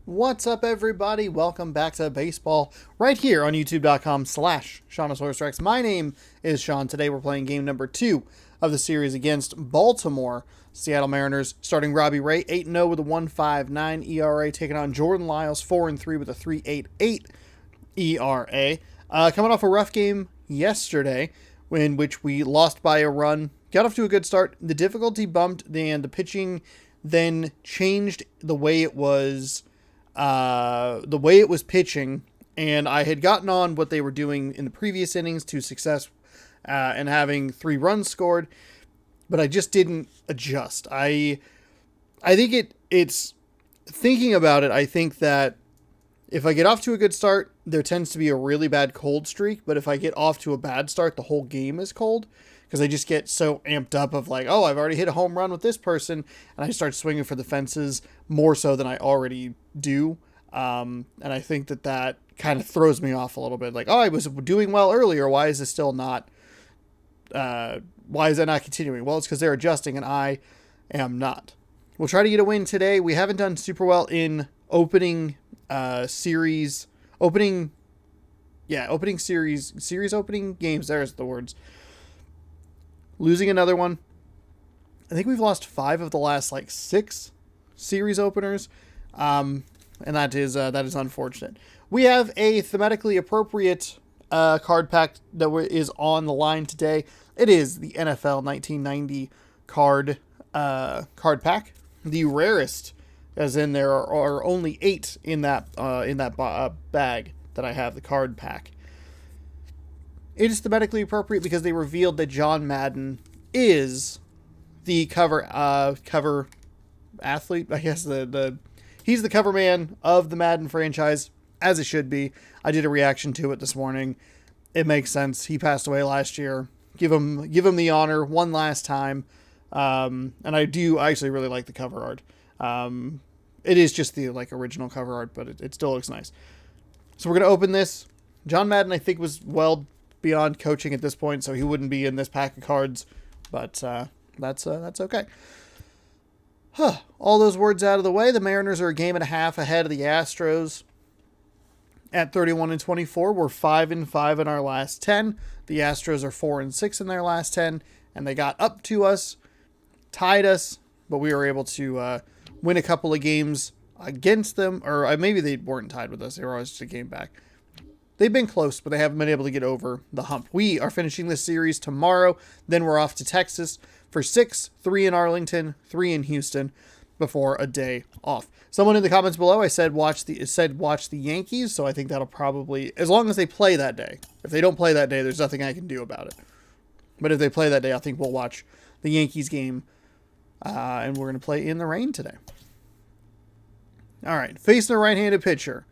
What's up, everybody? Welcome back to baseball right here on youtube.com/SeanOsaurusRex. My name is Sean. Today we're playing game number 2 of the series against Baltimore. Seattle Mariners starting Robbie Ray, 8-0 with a 1.59 ERA, taking on Jordan Lyles, 4-3 with a 3.88 ERA. Coming off a rough game yesterday, in which we lost by a run. Got off to a good start. The difficulty bumped, and the pitching then changed the way it was pitching, and I had gotten on what they were doing in the previous innings to success and having 3 runs scored, but I just didn't adjust. I think it's thinking about it. I think that if I get off to a good start, there tends to be a really bad cold streak, but if I get off to a bad start, the whole game is cold. Because I just get so amped up of like, oh, I've already hit a home run with this person, and I start swinging for the fences more so than I already do. And I think that kind of throws me off a little bit. Like, oh, I was doing well earlier. Why is this still not? Why is that not continuing? Well, it's because they're adjusting, and I am not. We'll try to get a win today. We haven't done super well in opening series opening games. There's the words. Losing another one. I think we've lost 5 of the last 6 series openers, and that is unfortunate. We have a thematically appropriate card pack that is on the line today. It is the NFL 1990 card pack, the rarest, as in there are only 8 in that bag that I have, the card pack. It is thematically appropriate because they revealed that John Madden is the cover athlete. I guess he's the cover man of the Madden franchise, as it should be. I did a reaction to it this morning. It makes sense. He passed away last year. Give him the honor one last time. And I actually really like the cover art. It is just the original cover art, but it still looks nice. So we're gonna open this. John Madden, I think, was well beyond coaching at this point, so he wouldn't be in this pack of cards, but that's okay. All those words out of the way, the Mariners are a game and a half ahead of the Astros at 31-24. We're 5-5 in our last 10. The Astros are 4-6 in their last 10, and they got up to us, tied us, but we were able to win a couple of games against them, or maybe they weren't tied with us. They were always just a game back. They've been close, but they haven't been able to get over the hump. We are finishing this series tomorrow. Then we're off to Texas for 6, 3 in Arlington, 3 in Houston, before a day off. Someone in the comments below, I said watch the Yankees, so I think that'll probably, as long as they play that day. If they don't play that day, there's nothing I can do about it. But if they play that day, I think we'll watch the Yankees game, and we're going to play in the rain today. All right, facing a right-handed pitcher.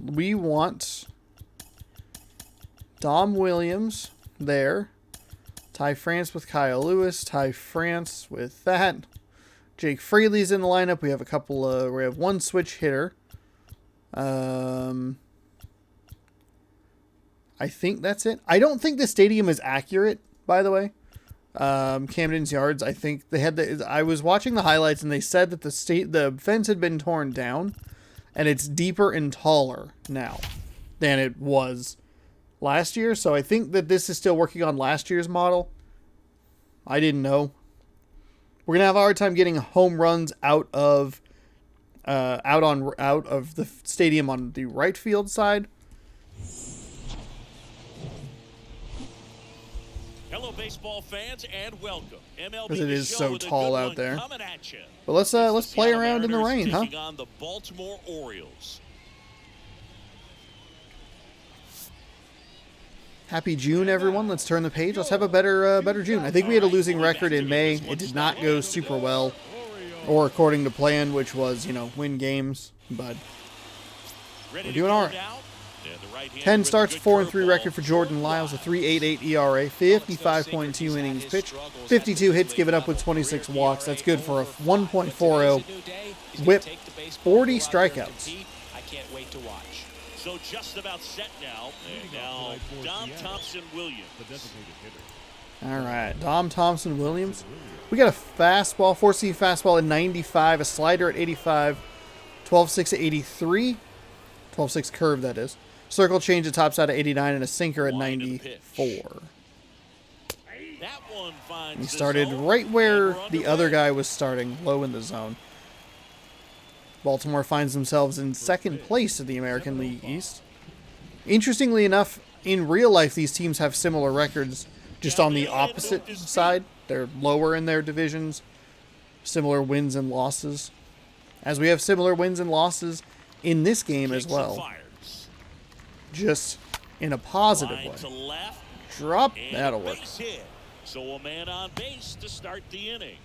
We want Dom Williams there. Ty France with Kyle Lewis. Ty France with that. Jake Fraley's in the lineup. We have we have one switch hitter. I think that's it. I don't think the stadium is accurate, by the way. Camden's Yards, I think they had I was watching the highlights and they said that the fence had been torn down. And it's deeper and taller now than it was last year. So I think that this is still working on last year's model. I didn't know. We're going to have a hard time getting home runs out of the stadium on the right field side. Hello, baseball fans, and welcome. Because it is so tall out there. But let's play around in the rain, huh? On the Baltimore Orioles. Happy June, everyone. Let's turn the page. Let's have a better June. I think we had a losing record in May. It did not go super well, or according to plan, which was, win games. But we're doing all right. 10 starts, 4-3 record for Jordan Lyles, a 3.88 ERA, 55.2 innings pitched, 52 hits given up with 26 walks. That's good for a 1.40 whip, 40 strikeouts. I can't wait to watch. So just about set now. And now Dom Thompson-Williams. All right, Dom Thompson-Williams. We got a fastball, 4-seam fastball at 95, a slider at 85, 12-6 at 83. 12-6 curve, that is. Circle change at tops out at 89 and a sinker at 94. That one finds He started right where the other guy was starting, low in the zone. Baltimore finds themselves in second place in the American League East. Interestingly enough, in real life, these teams have similar records, just on the opposite side. They're lower in their divisions, similar wins and losses. As we have similar wins and losses in this game as well. Just in a positive way. Drop, that'll work. So a man on base to start the inning.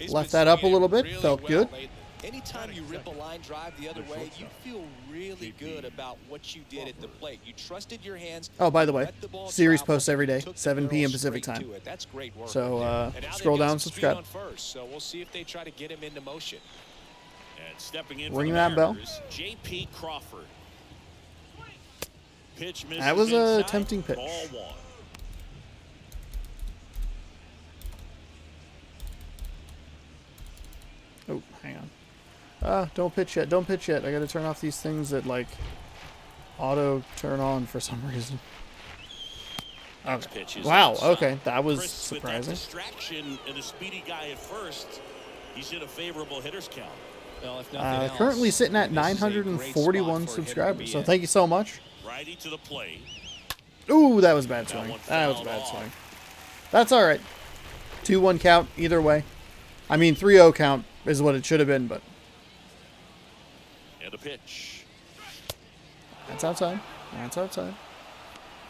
Left that up a little bit, felt good. Anytime you rip a line drive the other way, you feel really good about what you did at the plate. You trusted your hands. Oh, by the way, series posts every day, 7 p.m. Pacific time. That's great work. So scroll down, subscribe. So we'll see if they try to get him into motion. And stepping in Ring for the that bell. Mariners, J.P. Crawford. Pitch misses That was a inside, tempting pitch. Ball one. Oh, hang on. Don't pitch yet. Don't pitch yet. I gotta turn off these things that, like, auto turn on for some reason. Okay. Wow, okay. That was surprising. With that distraction and a speedy guy at first, he's in a favorable hitter's count. Well, if nothing else, currently sitting at 941 subscribers, so thank you so much. Righty to the plate. Ooh, that was a bad swing. That was a bad swing. That's all right. 2-1 count either way. I mean, 3-0 count is what it should have been, but And a pitch. that's outside. That's outside.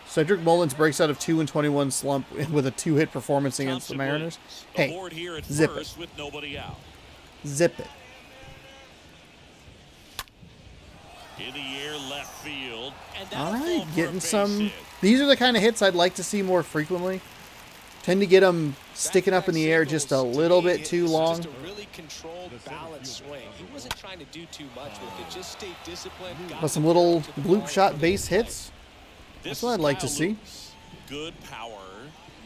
Cedric Mullins breaks out of 2-21 slump with a 2-hit performance against the Mariners. Hey, zip it. With nobody out. Zip it. In the air, left field. All right, getting some. These are the kind of hits I'd like to see more frequently. Tend to get them sticking up in the air just a little bit too long. Just a really controlled, balanced swing. He wasn't trying to do too much with it. Just stay disciplined. But some little bloop shot base hits. That's what I'd like to see. Good power,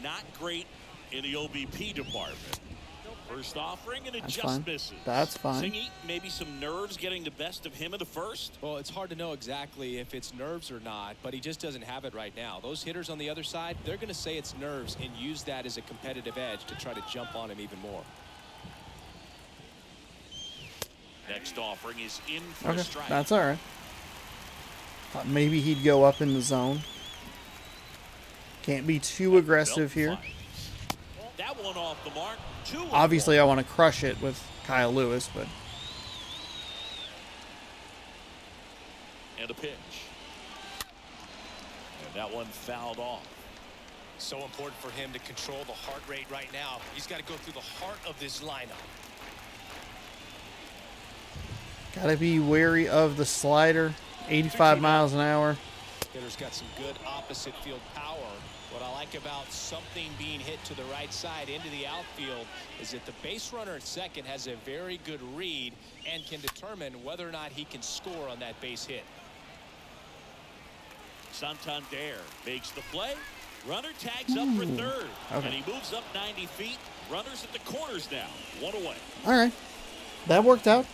not great in the OBP department. First offering and it just misses. That's fine. Singy, maybe some nerves getting the best of him in the first. Well, it's hard to know exactly if it's nerves or not, but he just doesn't have it right now. Those hitters on the other side, they're going to say it's nerves and use that as a competitive edge to try to jump on him even more. Next offering is in for a strike. That's all right. Thought maybe he'd go up in the zone. Can't be too aggressive here. That one off the mark. Obviously, I want to crush it with Kyle Lewis, but. And a pitch. And that one fouled off. So important for him to control the heart rate right now. He's got to go through the heart of this lineup. Gotta be wary of the slider. 85 miles an hour. Hitter's got some good opposite field power. What I like about something being hit to the right side into the outfield is that the base runner at second has a very good read and can determine whether or not he can score on that base hit. Santander makes the play. Runner tags up for third. And he moves up 90 feet. Runners at the corners now. One away. All right. That worked out.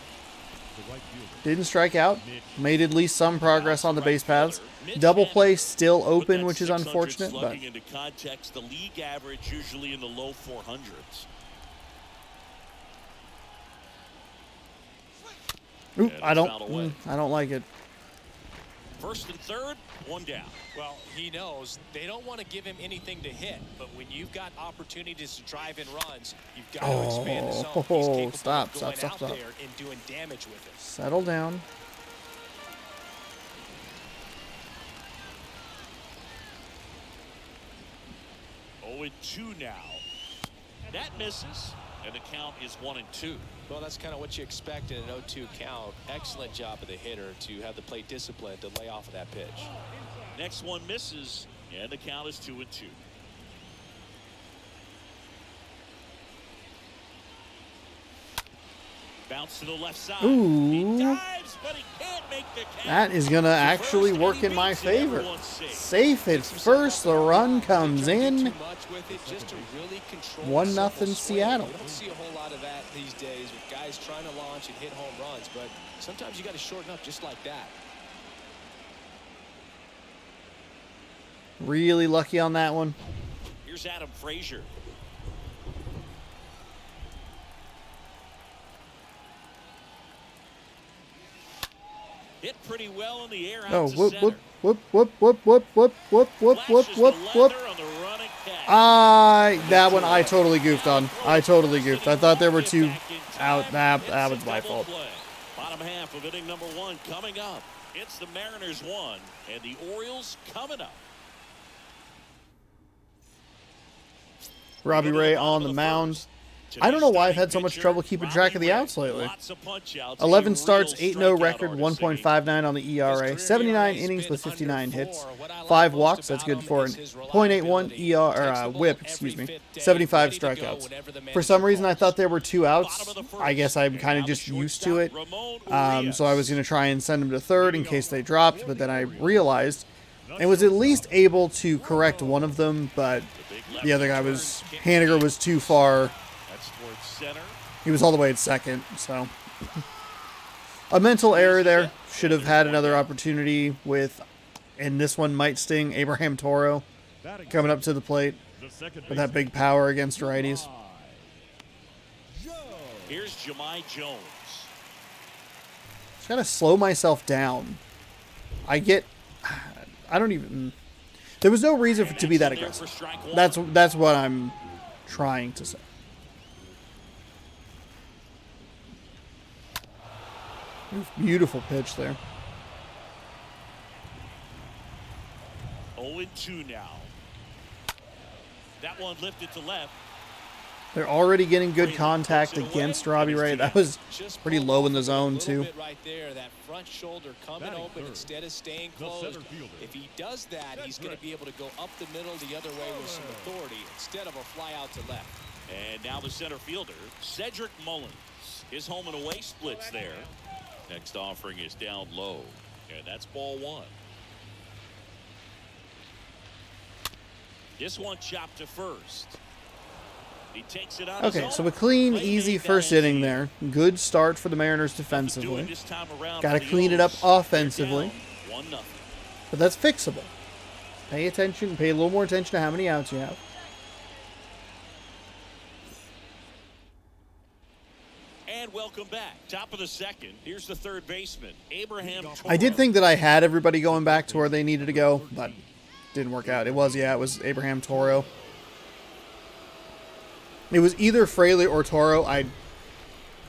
Didn't strike out. Made at least some progress on the base paths. Double play still open, which is unfortunate. But into context, the league average usually in the low 400s. Oop, I don't like it. First and third, one down. Well, he knows they don't want to give him anything to hit, but when you've got opportunities to drive in runs, you've got to expand the zone. He's capable stop. of going out there and doing damage with it. Settle down. Oh, 2 now. That misses, and the count is 1-2. Well, that's kind of what you expect in an 0-2 count. Excellent job of the hitter to have the plate discipline to lay off of that pitch. Next one misses, and the count is 2-2. Bounce to the left side. Ooh. He dives, but he can't make the catch. That is going to actually work in my favor. Safe at first. The run comes in. 1-0 Seattle. You don't see a whole lot of that these days with guys trying to launch and hit home runs, but sometimes you got to shorten up just like that. Really lucky on that one. Here's Adam Frazier. Hit pretty well in the air out Oh, to whoop, center. whoop, whoop, whoop, whoop, whoop, whoop, whoop, whoop, Flashes whoop, the whoop. leather on the running catch. That one I totally goofed on. I totally goofed. I thought there were two out. That was my fault. Bottom half of inning number 1 coming up. It's the Mariners 1 and the Orioles coming up. Robbie Ray on the mound. I don't know why I've had so much trouble keeping track of the outs lately. 11 starts, 8-0 record, 1.59 on the ERA, 79 innings with 59 hits, 5 walks. That's good for an .81 whip. 75 strikeouts. For some reason, I thought there were 2 outs. I guess I'm kind of just used to it. So I was going to try and send them to third in case they dropped, but then I realized and was at least able to correct one of them, but the other guy Haniger was too far. He was all the way at second, so a mental error there. Should have had another opportunity with, and this one might sting, Abraham Toro coming up to the plate with that big power against righties. Here's Jahmai Jones. Just gotta slow myself down. There was no reason to be that aggressive. That's what I'm trying to say. Beautiful pitch there. 0-2 now. That one lifted to left. They're already getting good contact against Robbie Ray. That was pretty low in the zone too. Right there, that front shoulder coming open instead of staying closed. If he does that, he's going to be able to go up the middle the other way with some authority instead of a fly out to left. And now the center fielder, Cedric Mullins. His home and away splits there. Next offering is down low, and that's ball 1. This one chopped to first. He takes it on. Okay, so a clean, easy first inning there. Good start for the Mariners defensively. Got to clean it up offensively. But that's fixable. Pay attention, pay a little more attention to how many outs you have. And welcome back. Top of the second. Here's the third baseman, Abraham Toro. I did think that I had everybody going back to where they needed to go, but didn't work out. It was Abraham Toro. It was either Fraley or Toro. I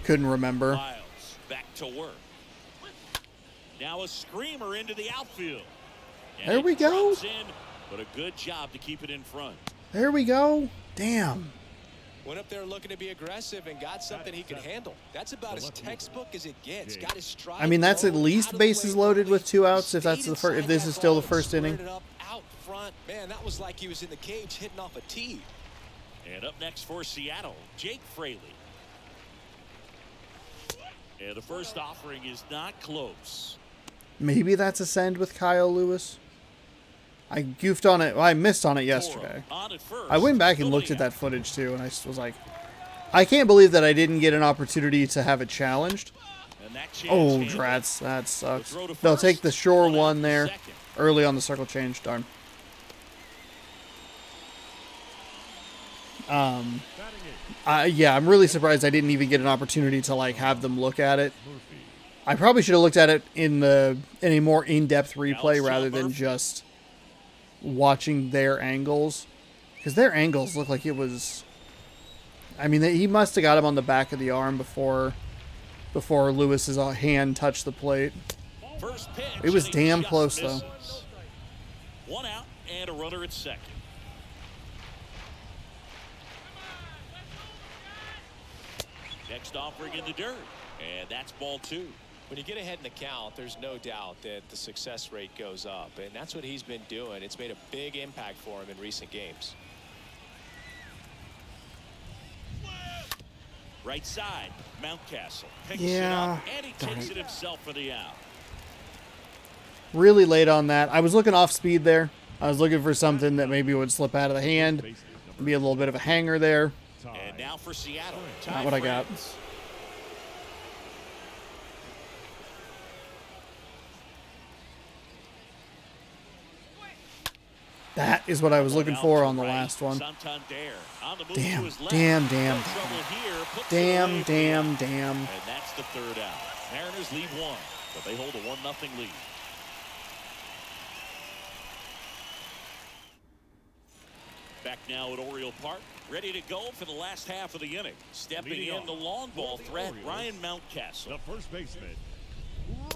couldn't remember. Miles back to work. Now a screamer into the outfield. And there we go. In, but a good job to keep it in front. There we go. Damn. Went up there looking to be aggressive and got something he could handle. That's about as textbook as it gets. Got his stride. I mean, that's at least bases loaded with 2 outs. If that's the first, if this is still the first inning. Out front, man, that was like he was in the cage hitting off a tee. And up next for Seattle, Jake Fraley. And the first offering is not close. Maybe that's a send with Kyle Lewis. I goofed on it. Well, I missed on it yesterday. I went back and looked at that footage too, and I was like, I can't believe that I didn't get an opportunity to have it challenged. Oh, drats. That sucks. They'll take the Shore one there early on the circle change. Darn. Yeah, I'm really surprised I didn't even get an opportunity to have them look at it. I probably should have looked at it in a more in-depth replay rather than just watching their angles, because their angles look like it was. I mean, he must have got him on the back of the arm before Lewis's hand touched the plate. It was damn close though. 1 out and a runner at second. Next offering in the dirt, and that's ball 2. When you get ahead in the count, there's no doubt that the success rate goes up, and that's what he's been doing. It's made a big impact for him in recent games. Right side, Mountcastle picks it Yeah. up, and he takes it himself for the out. Really late on that. I was looking off speed there. I was looking for something that maybe would slip out of the hand. Be a little bit of a hanger there. And now for Seattle. Not what I got. That is what I was looking for on the last one. Damn. And that's the third out. Mariners lead one, but they hold a 1-0 lead. Back now at Oriole Park, ready to go for the last half of the inning. Stepping in the long ball threat, Ryan Mountcastle. The first baseman,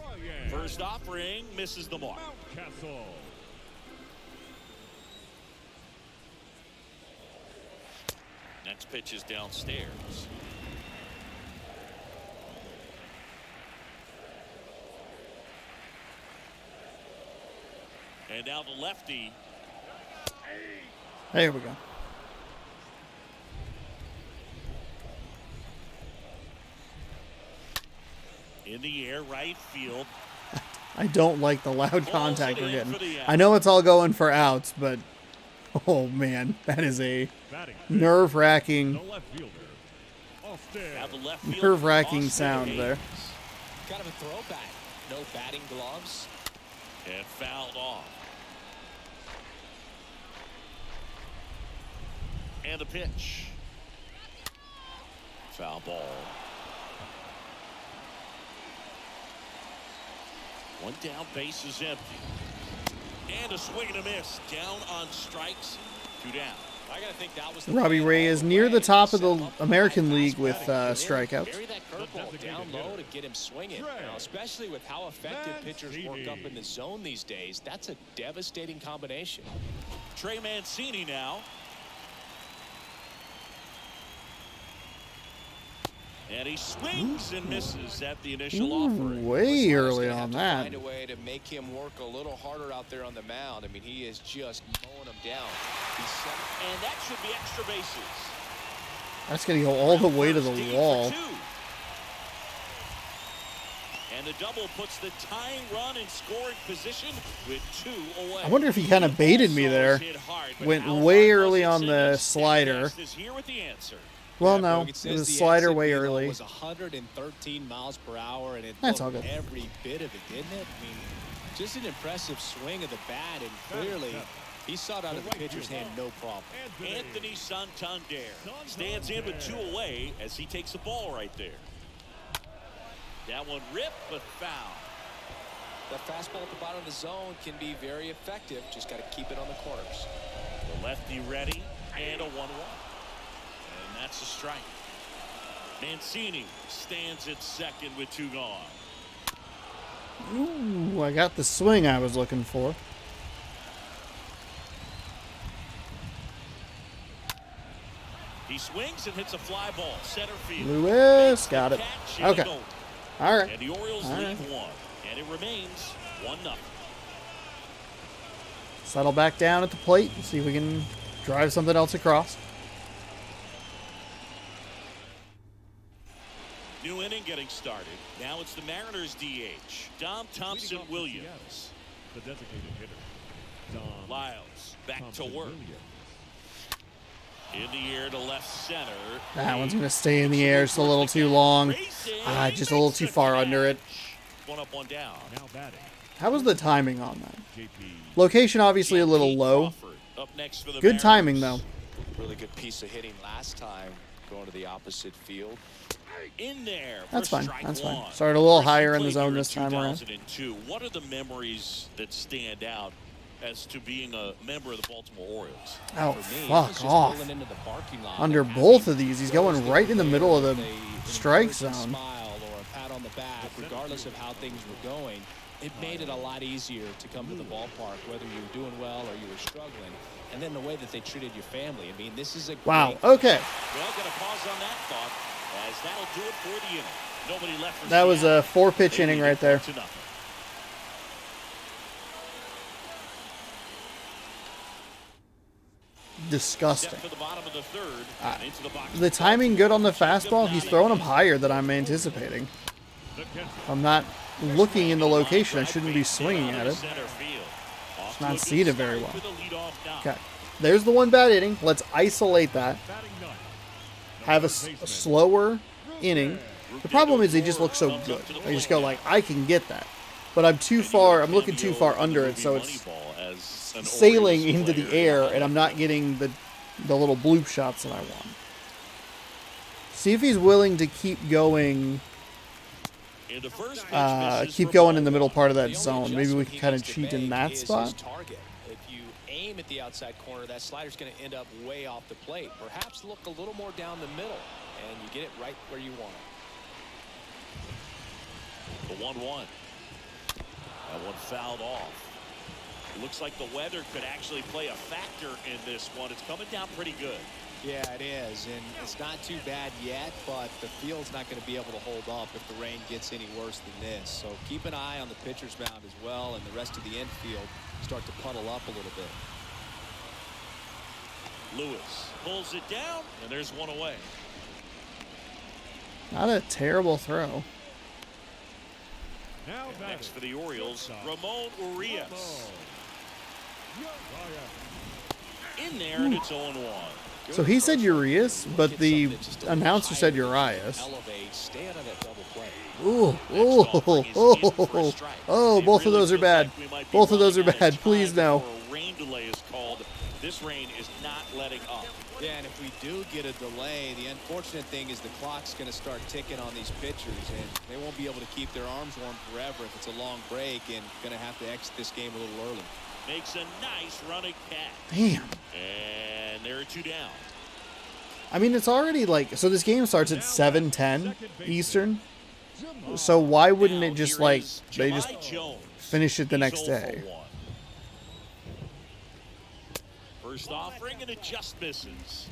Ryan. First offering misses the mark. Mountcastle. Next pitch is downstairs. And now the lefty. there we go. In the air, right field. I don't like the loud contact we're getting. I know it's all going for outs, but oh man, that is a nerve-wracking, nerve-wracking sound there. Kind of a throwback. No batting gloves. And fouled off. And the pitch. Foul ball. One down, base is empty. And a swing and a miss. Down on strikes. 2 down. I gotta think that was Robbie Ray is near the top of the American League with strikeouts. Bury that curveball down low to get him swinging. Now, especially with how effective pitchers work up in the zone these days, that's a devastating combination. Trey Mancini now. And he swings and misses at the initial offering. Way early on that. Find a way to make him work a little harder out there on the mound. I mean, he is just mowing him down. And that should be extra bases. That's going to go all the way to the wall. And the double puts the tying run in scoring position with 2 away. I wonder if he kind of baited me there. Went way early on the slider. Well, no, it was a slider way early. It was 113 miles per hour, and it That's all good. Every bit of it, didn't it? I mean, just an impressive swing of the bat, and clearly he saw it out of the pitcher's hand, no problem. Anthony Santander stands in with 2 away as he takes the ball right there. That one ripped, but foul. That fastball at the bottom of the zone can be very effective. Just got to keep it on the corners. The lefty ready, and a 1-1. That's a strike. Mancini stands at second with 2 gone. Ooh, I got the swing I was looking for. He swings and hits a fly ball. Center field. Lewis got it. Okay. All right. And the Orioles lead 1. And it remains 1-0. Settle back down at the plate and see if we can drive something else across. New inning getting started. Now it's the Mariners DH. Dom Thompson-Williams. The designated hitter. Dom Lyles back to work. In the air to left center. That one's going to stay in the air. It's a little too long. Just a little too far under it. 1 up, 1 down. Now batting. How was the timing on that? Location obviously a little low. Good timing though. Really good piece of hitting last time, going to the opposite field. In there. That's fine. That's fine. Started a little higher in the zone this time around. What are the memories that stand out as to being a member of the Baltimore Orioles? Oh, fuck off. Under both of these, he's going right in the middle of the strike zone. Or a pat on the back, regardless of how things were going, it made it a lot easier to come to the ballpark, whether you were doing well or you were struggling. And then the way that they treated your family. I mean, this is a wow. Okay. Well, gonna pause on that thought, as that'll do it for the inning. Nobody left for that was a 4-pitch They inning lead right there. 1-0. disgusting. Step to the bottom of the third, and into the box. The timing good on the fastball. He's throwing them higher than I'm anticipating. The catcher. If I'm not looking in the location, I shouldn't be swinging at it. It's not seeing it very well. Okay. There's the one bad inning. Let's isolate that. Batting ninth. Have a slower inning. The problem is they just look so good. I just go like, I can get that. But I'm too far, I'm looking too far under it, so it's sailing into the air, and I'm not getting the little bloop shots that I want. See if he's willing to keep going in the middle part of that zone. Maybe we can kind of cheat in that spot. If you aim at the outside corner, that slider's going to end up way off the plate. Perhaps look a little more down the middle, and you get it right where you want it. The 1-1. That one fouled off. It looks like the weather could actually play a factor in this one. It's coming down pretty good. Yeah, it is, and it's not too bad yet, but the field's not going to be able to hold up if the rain gets any worse than this. So keep an eye on the pitcher's mound as well, and the rest of the infield start to puddle up a little bit. Lewis pulls it down, and there's one away. Not a terrible throw. Now And batting. next for the Orioles, Ramon Urias. In there, and it's 0-1. So he said Urias, but the announcer said Urias. Elevate, stay out of that double play. Ooh, oh, both of those are bad. Both of those are bad. Please no. A rain delay is called. This rain is not letting up. Yeah, and if we do get a delay, the unfortunate thing is the clock's going to start ticking on these pitchers, and they won't be able to keep their arms warm forever if it's a long break, and going to have to exit this game a little early. Makes a nice running catch. Damn. And there are two down. I mean, it's already like, so this game starts at 7:10 Eastern. So why wouldn't it just like, they just finish it the next day? First offering, and it just misses.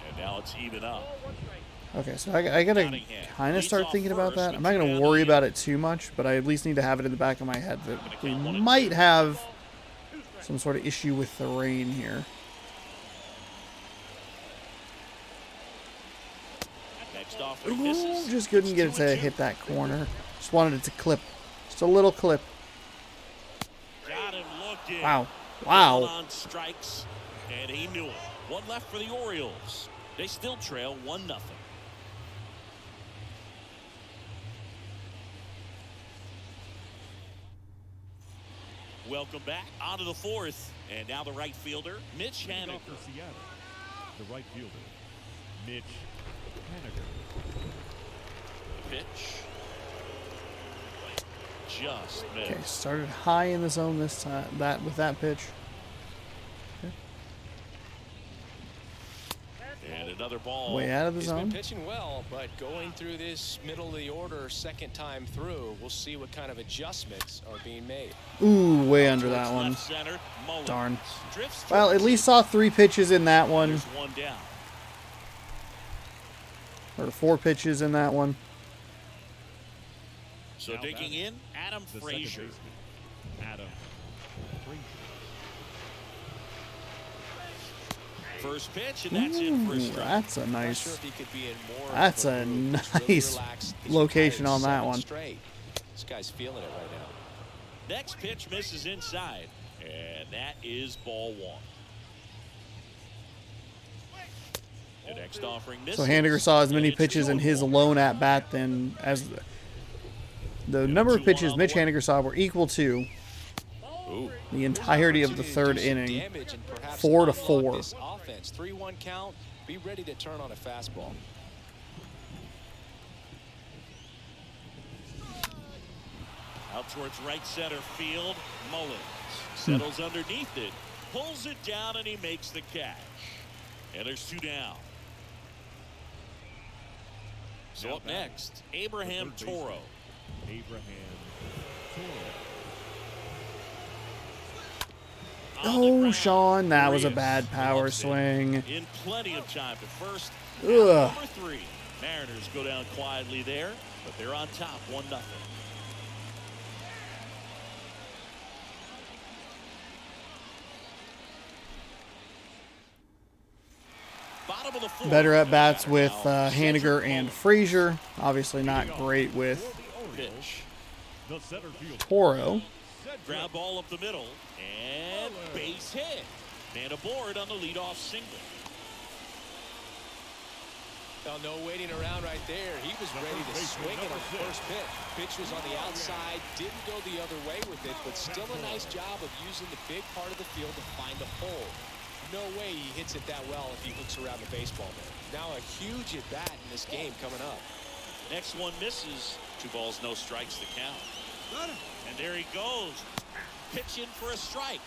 And now it's even up. Okay, so I gotta kind of start thinking about that. I'm not gonna worry about it too much, but I at least need to have it in the back of my head that we might have some sort of issue with the rain here. Next offering Ooh, misses. just couldn't get it to hit that corner. Just wanted it to clip. Just a little clip. Got him looking. Wow. One Wow. on strikes, and he knew it. One left for the Orioles. They still trail 1-0. Welcome back onto the fourth, and now the right fielder, Mitch Leading Haniger. off for Seattle, the right fielder, Mitch Haniger. Pitch. Just missed. Okay, started high in the zone this time. With that pitch. And another ball. Way out of the He's been zone. pitching well, but going through this middle of the order second time through, we'll see what kind of adjustments are being made. Ooh, way under that Towards one. left center, Mullins. Darn. Drifts Well, at least saw 3 pitches in that one. There's one down. Or 4 pitches in that one. So Now digging batting, in, Adam The second Frazier. baseman, Adam Frazier. First pitch, and that's in for a Ooh, strike. that's a Not sure nice. if he could be in more That's of a mood. He's really nice relaxed. He's location retired on that 7 one. straight. This guy's feeling it right now. Next pitch misses inside, and that is ball 1. The next offering misses. So Haniger saw as many and it's pitches in his 2-1. lone at bat than as the number of pitches Mitch Haniger saw were equal to Ooh. the entirety of the third inning. 4 to 4. 3-1 count. Be ready to turn on a fastball. Out towards right center field, Mullins settles underneath it, pulls it down, and he makes the catch. And there's 2 down. So Now up batting, next, Abraham the third baseman, Toro. Abraham Toro. On the Oh, ground, Sean, that was a Urias bad power loves it. swing. In plenty of time to first. Ugh. Number 3. Mariners go down quietly there, but they're on top 1-0. Bottom of the fourth. Better at bats with Now, Haniger Cedric and Mullins. Frazier. Obviously not great with Pitch. The center field. Toro. Ground ball up the middle. And base hit. And aboard on the leadoff single. Well, no waiting around right there. He was ready to swing it on the first pitch. Pitch was on the outside, didn't go the other way with it, but still a nice job of using the big part of the field to find a hole. No way he hits it that well if he looks around the baseball there. Now a huge at bat in this game coming up. Next one misses. 2 balls, no strikes to count. And there he goes. Pitching for a strike.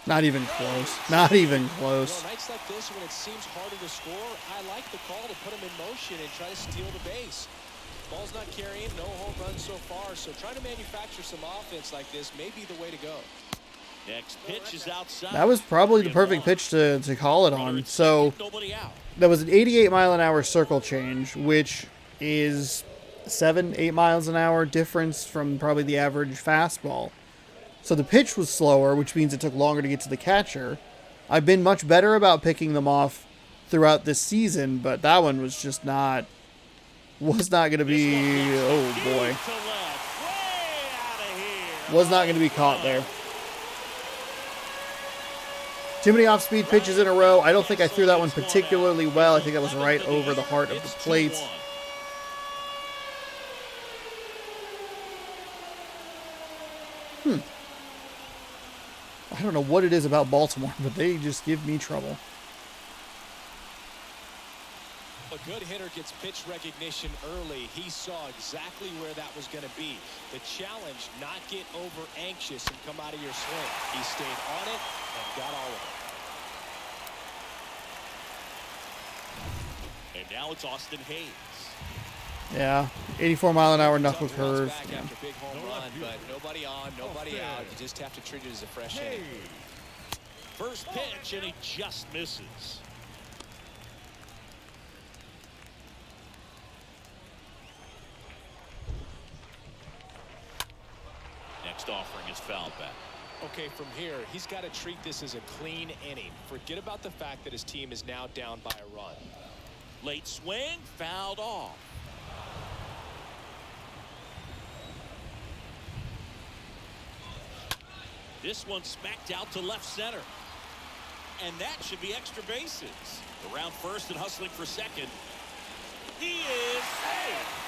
Not even close. Not even close. Nights like this when it seems harder to score, I like the call to put him in motion and try to steal the base. Ball's not carrying, no home runs so far, so trying to manufacture some offense like this may be the way to go. Next pitch is outside. That was probably the perfect pitch to call it on. So Nobody out. that was an 88-mile-an-hour circle change, which is 7-8 miles an hour difference from probably the average fastball. So the pitch was slower, which means it took longer to get to the catcher. I've been much better about picking them off throughout this season, but that one was just not going to be, oh boy, was not going to be caught there. Too many off-speed pitches in a row. I don't think I threw that one particularly well. I think that was right over the heart of the plate. I don't know what it is about Baltimore, but they just give me trouble. A good hitter gets pitch recognition early. He saw exactly where that was going to be. The challenge, not get over anxious and come out of your swing. He stayed on it and got all of it. And now it's Austin Hayes. Yeah, 84-mile-an-hour knuckle curve. Back after big home run, but nobody on, nobody out. You just have to treat it as a fresh inning. First pitch, and he just misses. Next offering is fouled back. Okay, from here, he's got to treat this as a clean inning. Forget about the fact that his team is now down by a run. Late swing, fouled off. This one smacked out to left center. And that should be extra bases. Around first and hustling for second. He is safe.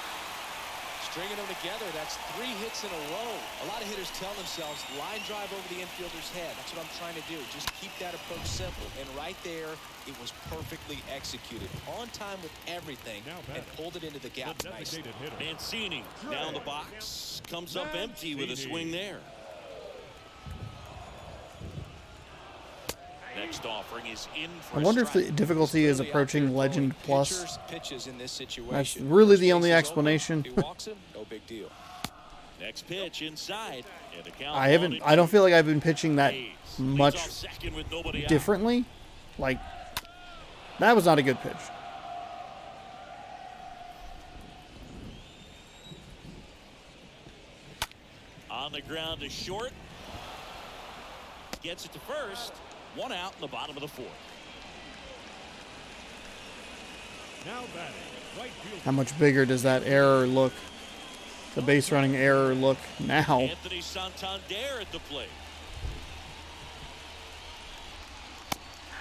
Stringing them together, that's 3 hits in a row. A lot of hitters tell themselves, line drive over the infielder's head. That's what I'm trying to do. Just keep that approach simple. And right there, it was perfectly executed. On time with everything, and pulled it into the gap nicely. Mancini down the box. Comes up empty with a swing there. Next offering is in for I wonder if the difficulty is approaching Legend Plus. Pitches in this situation. That's really the only explanation. He walks him, no big deal. Next pitch inside. And the count I don't feel like I've been pitching that Hayes much leads off second with nobody out. differently. Like, that was not a good pitch. On the ground to short. Gets it to first. 1 out in the bottom of the 4th. Now batting, right field. How much bigger does that error look? The base running error look now. Anthony Santander at the plate.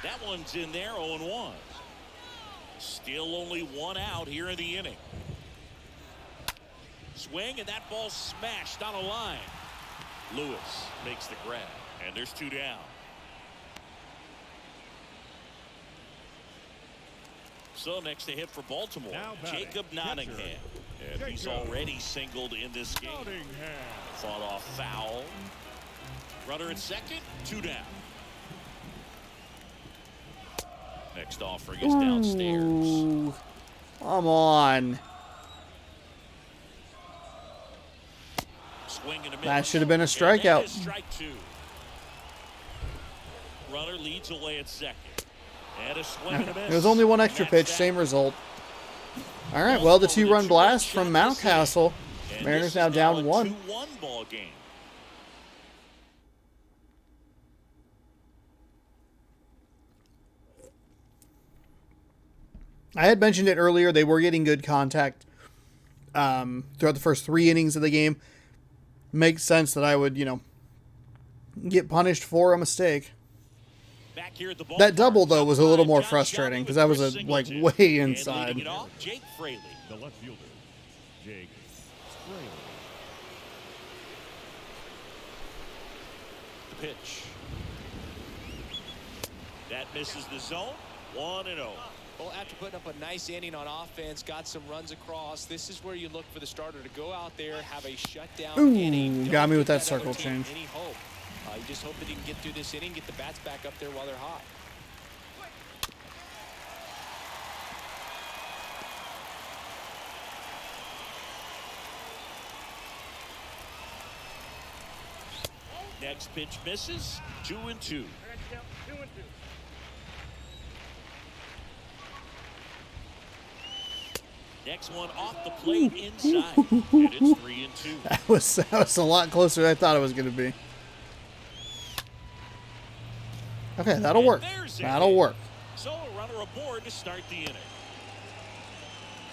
That one's in there, 0-1. Still only 1 out here in the inning. Swing, and that ball smashed on a line. Lewis makes the grab, and there's 2 down. So next to hit for Baltimore, Jacob Nottingham. And he's already singled in this game. Fought off foul. Runner at second, 2 down. Next offering is downstairs. Ooh, come on. Swing and a miss. That should have been a strikeout. And that is strike 2. Runner leads away at second. And a swing and a miss. It was only 1 extra pitch, same result. All right, well, the 2-run blast from Mountcastle. Mariners now down 1. 2-1 ball game. I had mentioned it earlier. They were getting good contact throughout the first 3 innings of the game. Makes sense that I would, get punished for a mistake. Back here at the That double, though, was a little more John frustrating Shelby because that with was Chris like Singleton. way And inside. leading it off, Jake Fraley. The left fielder, Jake Fraley. The pitch. That misses the zone. 1-0. Well, after putting up a nice inning on offense, got some runs across, this is where you look for the starter to go out there, have a shutdown inning. Don't Got me with give that circle other team change. any hope. You just hope that he can get through this inning, get the bats back up there while they're hot. Next pitch misses. 2-2. Next one off the plate inside. And it's 3-2. That was a lot closer than I thought it was going to be. Okay, that'll And work. there's a That'll hit. work. So a runner aboard to start the inning.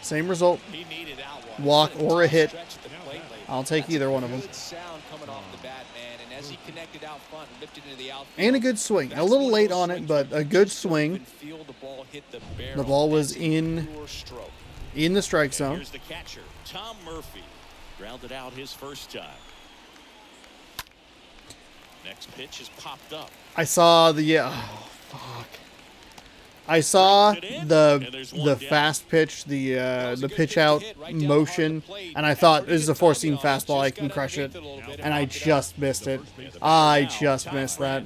Same result. He needed out one. Walk It's been or a hit. stretch at the plate lately. I'll take That's either a one of them. Good sound coming off the bat, man. And as he connected out front and lifted into the outfield. And a good swing. A that's little one of late those on it, swings but where a you good just don't swing. even feel the ball hit the barrel. The ball was That's in pure stroke. the strike And zone. here's the catcher, Tom Murphy. Grounded out his first time. Next pitch is popped up. I saw the oh, fuck. I saw the fast pitch, the pitch out motion, and I thought this is a four-seam fastball. I can crush it, and I just missed it. I just missed that.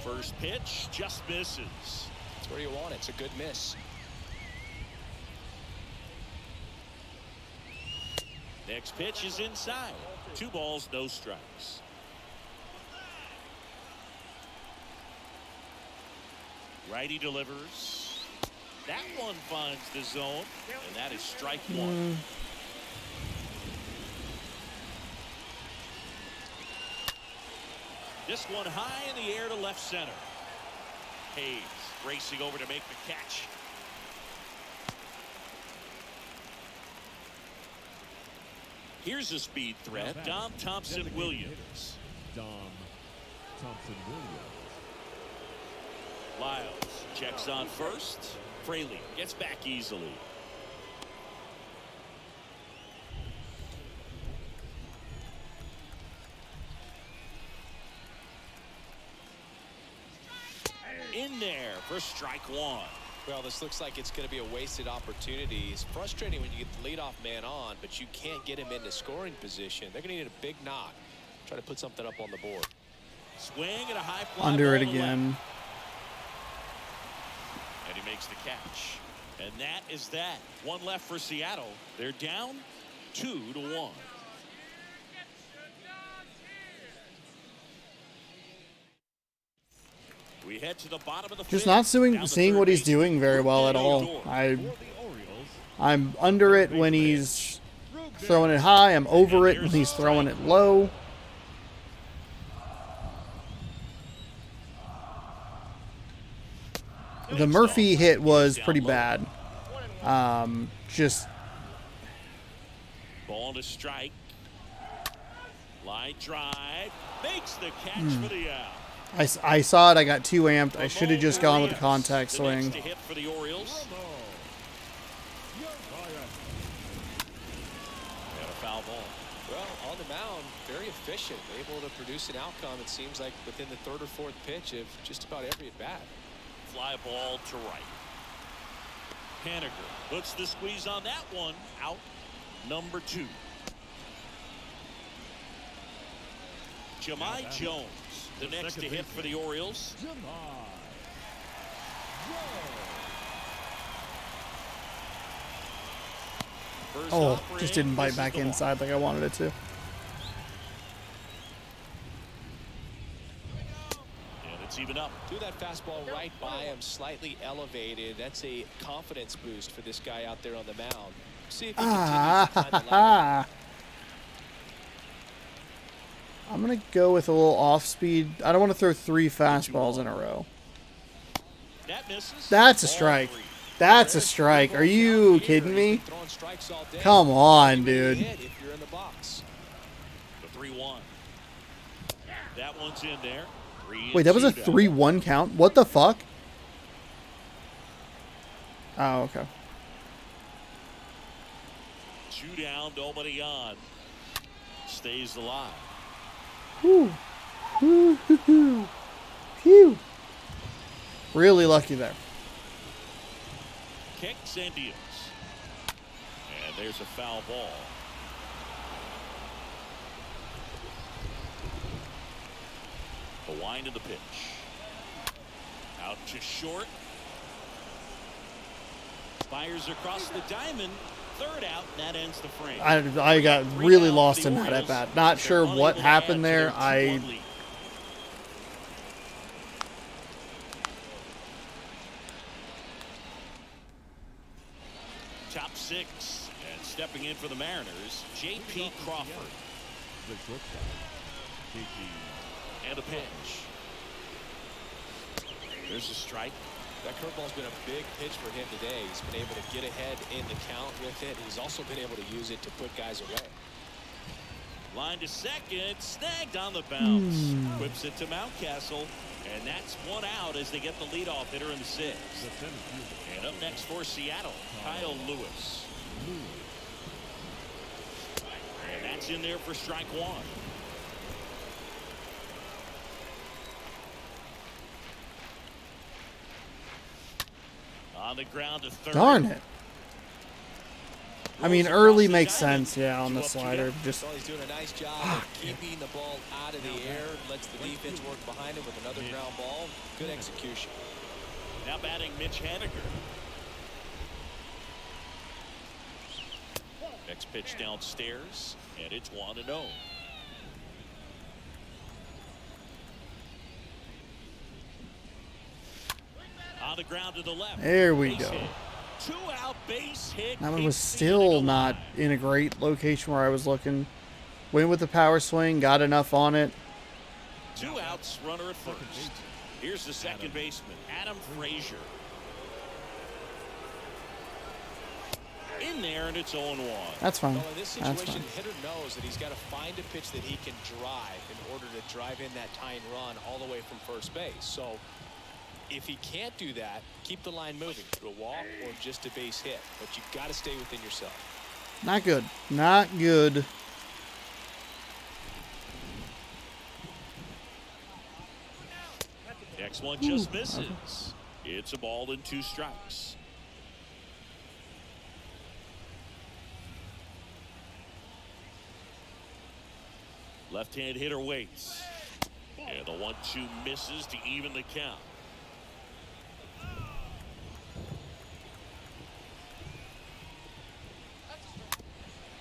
First pitch just misses. That's where you want it. It's a good miss. Next pitch is inside. 2 balls, no strikes. Righty delivers. That one finds the zone, and that is strike 1. This one high in the air to left center. Hayes racing over to make the catch. Here's a speed threat. Dom Thompson-Williams. Dom Thompson-Williams. Lyles checks on first. Fraley gets back easily. In there for strike 1. Well, this looks like it's going to be a wasted opportunity. It's frustrating when you get the leadoff man on, but you can't get him into scoring position. They're going to need a big knock. Try to put something up on the board. Swing and a high fly Under it ball to again. left. And he makes the catch. And that is that. 1 left for Seattle. They're down 2-1. We head to the bottom of the Just fifth. not Down the seeing third what he's base. doing very well at all. For the Orioles, I'm under it when he's throwing it high. I'm over it when he's throwing it low. The Murphy hit was pretty bad. Just Ball to strike. Line drive. Makes the catch for the out. I saw it. I got too amped. I should have just gone with the contact The swing. next to hit for the Orioles. And a foul ball. Well, on the mound, very efficient, able to produce an outcome, it seems like, within the 3rd or 4th pitch of just about every at-bat. Fly ball to right. Haniger puts the squeeze on that one. Out number 2. Jahmai Jones, the next to hit for the Orioles. First Oh, offering, just didn't bite misses back the ball. inside like I wanted it to. And it's even up. Threw that fastball right by him, slightly elevated. That's a confidence boost for this guy out there on the mound. See if he continues to climb the ladder. I'm going to go with a little off-speed. I don't want to throw 3 fastballs in a row. That misses. That's a Ball strike. 3. That's a strike. Are you kidding me? Come on, dude. If you're in the box. The 3-1. That one's in there. Wait, that was a 3-1 count? What the fuck? Oh, okay. 2 down, nobody on. Stays alive. Whew. Whew, whew, whew. Phew. Really lucky there. Kicks and deals. And there's a foul ball. The wind of the pitch. Out to short. Fires across the diamond. 3rd out. That ends the frame. I got really lost in that at bat. Not sure what happened there. Top 6. And stepping in for the Mariners, J.P. Crawford. The shortstop, JP. And a pitch. There's a strike. That curveball's been a big pitch for him today. He's been able to get ahead in the count with it. He's also been able to use it to put guys away. Line to second, snagged on the bounce. Whips it to Mountcastle, and that's 1 out as they get the leadoff hitter in the 6th. And up next for Seattle, Kyle Lewis. And that's in there for strike 1. On the ground to 3rd. Darn it. I mean, early makes sense, yeah, on the slider. Just Well, he's doing a nice job of keeping the ball out of the air. Lets the defense work behind him with another ground ball. Good execution. Now batting Mitch Haniger. Next pitch downstairs, and it's 1-0. On the ground to the left. there we Base go. hit. 2-out base hit. That one was keeps still Seattle not alive. in a great location where I was looking. Went with the power swing, got enough on it. 2 outs, runner at first. Here's the second baseman, Adam Frazier. In there, and it's 0-1. That's fine. Well, in this That's situation, fine. the hitter knows that he's got to find a pitch that he can drive in order to drive in that tying run all the way from first base. So if he can't do that, keep the line moving to a walk or just a base hit. But you've got to stay within yourself. Not good. Not good. Next one just misses. It's a ball and 2 strikes. Left-hand hitter waits. And the 1-2 misses to even the count.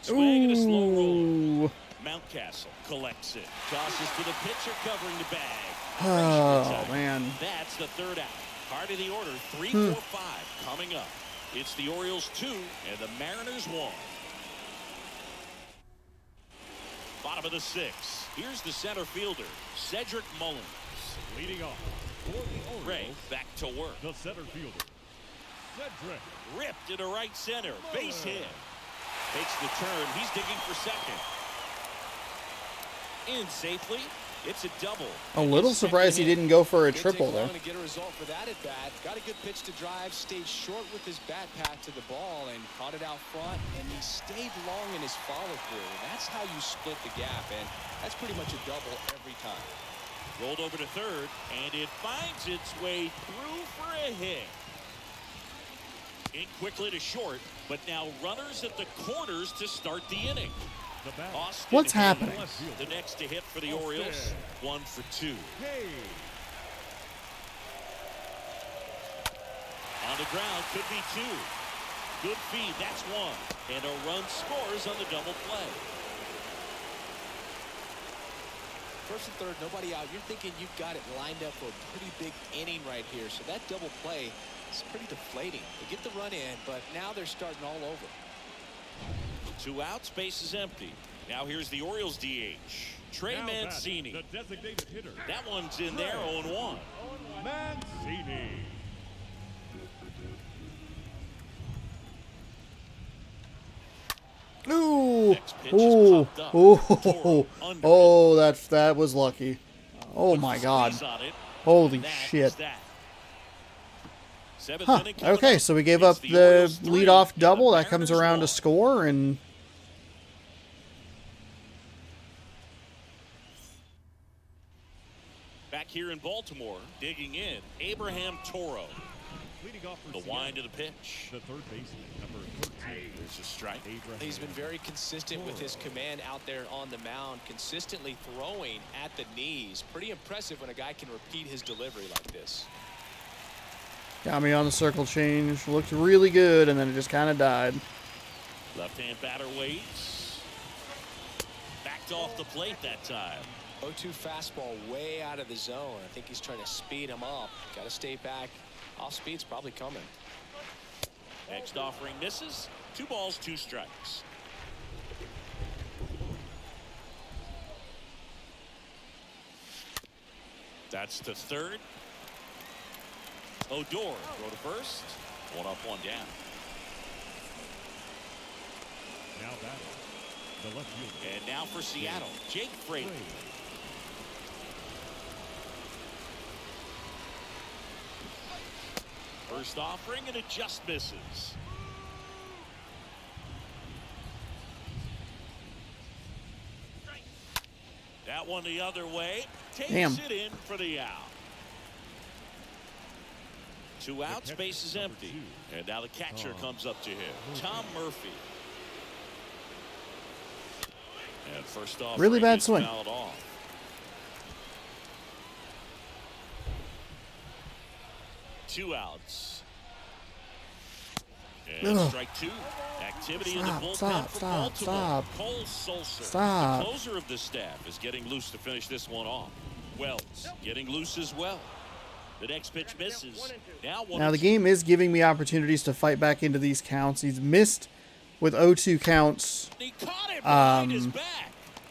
Swing and a slow roll. Ooh. Mountcastle collects it. Tosses to the pitcher covering the bag. Oh, man. That's the 3rd out. Part of the order, 3, 4, 5 coming up. It's the Orioles 2 and the Mariners 1. Bottom of the 6th. Here's the center fielder, Cedric Mullins. Leading off for the Ray Orioles, back to work. the center fielder, Cedric. Ripped into right center. Base hit. Takes the turn. He's digging for second. In safely. It's a double. A little surprised he didn't go for a triple there. To get a result for that at bat. Got a good pitch to drive. Stayed short with his bat path to the ball and caught it out front. And he stayed long in his follow through. That's how you split the gap. And that's pretty much a double every time. Rolled over to third, and it finds its way through for a hit. In quickly to short, but now runners at the corners to start the inning. The bat. Austin What's Hayes, happening? the next to hit for the Orioles. 1 for 2. Hey. On the ground, could be 2. Good feed, that's 1. And a run scores on the double play. First and third, nobody out. You're thinking you've got it lined up for a pretty big inning right here. So that double play is pretty deflating. They get the run in, but now they're starting all over. 2 outs, base is empty. Now here's the Orioles DH, Trey Now batting, Mancini. the designated hitter, That one's in there, 0-1. Mancini. Ooh, Next pitch is ooh, popped up. ooh, Toro under oh, that was lucky. Oh Puts my the God, squeeze on it, holy and that shit. is that. Seventh Huh. inning coming Okay, up. so we gave It's up the the Orioles 3 leadoff and the double. That comes Mariners around to 1. score, and Back here in Baltimore, digging in, Abraham Toro. Leading off for The Seattle, wind of the pitch. the third baseman, number 13. There's a strike. Abraham He's been very consistent with his command out there on the mound, consistently throwing at the knees. Pretty impressive when a guy can repeat his delivery like this. got me on the circle change. Looked really good, and then it just kind of died. Left-hand batter waits. Backed off the plate that time. 0-2 fastball way out of the zone. I think he's trying to speed him up. Got to stay back. Off speed's probably coming. Next offering misses. 2 balls, 2 strikes. That's to third. Odor go to first. 1 up, 1 down. Now batting, the left fielder, And now for Seattle, Jake Fraley. First offering, and it just misses. That one the other way. Takes Damn. it in for the out. 2 outs, catcher, base is number empty. 2. And now the catcher comes up to him. Tom Murphy. And first off, Really bad swing. Off. Two outs. And Ugh. strike 2. Activity in the Stop, bullpen stop, for stop, Baltimore. stop. Cole Sulser, Stop. the closer of the staff, is getting loose to finish this one off. Wells getting loose as well. The next pitch misses. Now the game is giving me opportunities to fight back into these counts. He's missed with 0-2 counts. He caught it behind his back.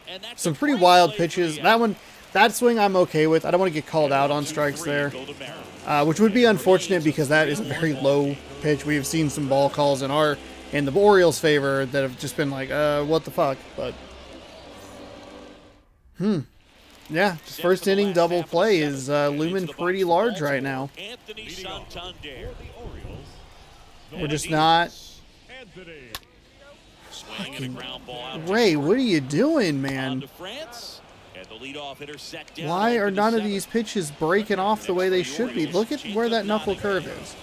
And that's Some a pretty great wild play for pitches. the That out. one, that swing I'm okay with. I don't want to get called out on strikes 1-2-3 there, go to Mariners. which would be unfortunate because that is a very low pitch. We have seen some ball calls in the Orioles' favor that have just been like, what the fuck? But, yeah, just first inning double play is looming pretty large right now. Anthony Leading off Santander. for the Orioles, the We're just left not. Anthony. Swing and a ground ball out. Ray, what are you doing, On man? to France. And the leadoff hitter set down. Why are open to none of 7th. these pitches breaking off the way they should be? Look at where that knuckle curve is.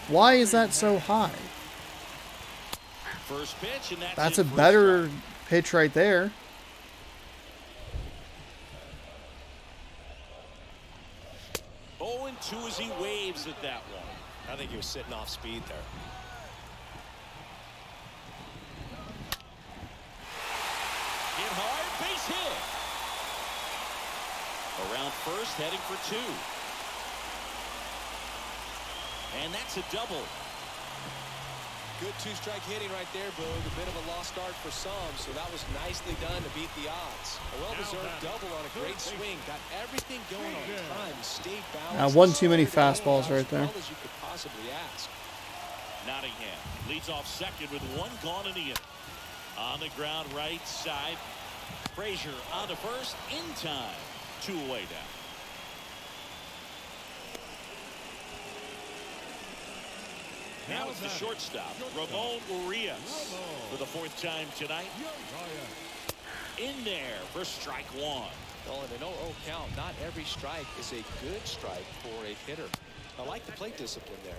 Why is that so high? First pitch, and That's it a for better strike. pitch right there. Oh, and 2 as he waves at that one. I think he was sitting off speed there. Hit hard, base hit. Around first, heading for 2. And that's a double. Good 2-strike hitting right there, Boog. A bit of a lost start for some, so that was nicely done to beat the odds. A well-deserved double on a great swing. Got everything going on time. Stayed balanced. One too many fastballs right there. As well as you could possibly ask. Nottingham leads off second with 1 gone in the inning. On the ground right side. Frazier on to first in time. 2 away now. Now it's the shortstop, Ramon Urias, for the 4th time tonight. In there for strike 1. Well, in an 0-0 count, not every strike is a good strike for a hitter. I like the plate discipline there.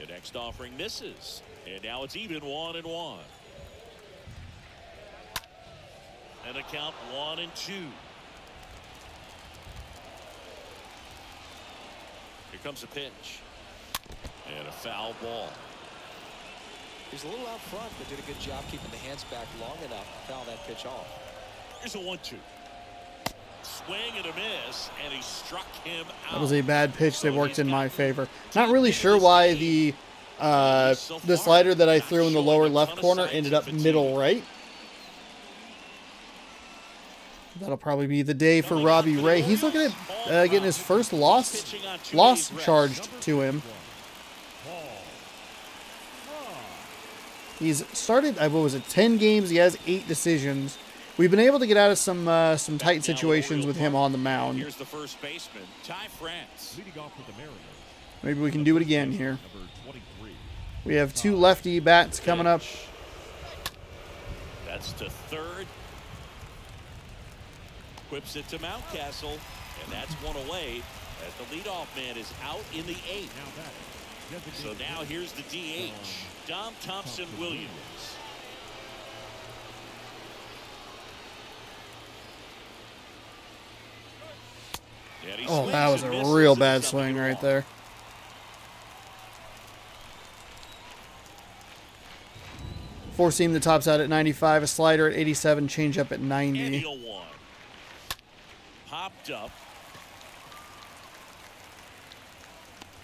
The next offering misses. And now it's even 1-1. And a count 1-2. Here comes a pitch. And a foul ball. He's a little out front, but did a good job keeping the hands back long enough to foul that pitch off. Here's a 1-2. Swing and a miss, and he struck him out. That was a bad pitch that worked in my favor. Not really sure why the slider that I threw in the lower left corner ended up middle right. That'll probably be the day for Robbie Ray. He's looking at getting his first loss charged to him. He's started, what was it, 10 games. He has 8 decisions. We've been able to get out of some tight situations with him on the mound. Here's the first baseman, Ty France. Leading off for the Mariners. Maybe we can do it again here. We have 2 lefty bats coming up. That's to third. Whips it to Mountcastle, and that's one away as the leadoff man is out in the 8th. So now here's the DH, Dom Thompson-Williams. Oh, that was a real bad swing right there. Four seam, the tops out at 95, a slider at 87, changeup at 90. Popped up.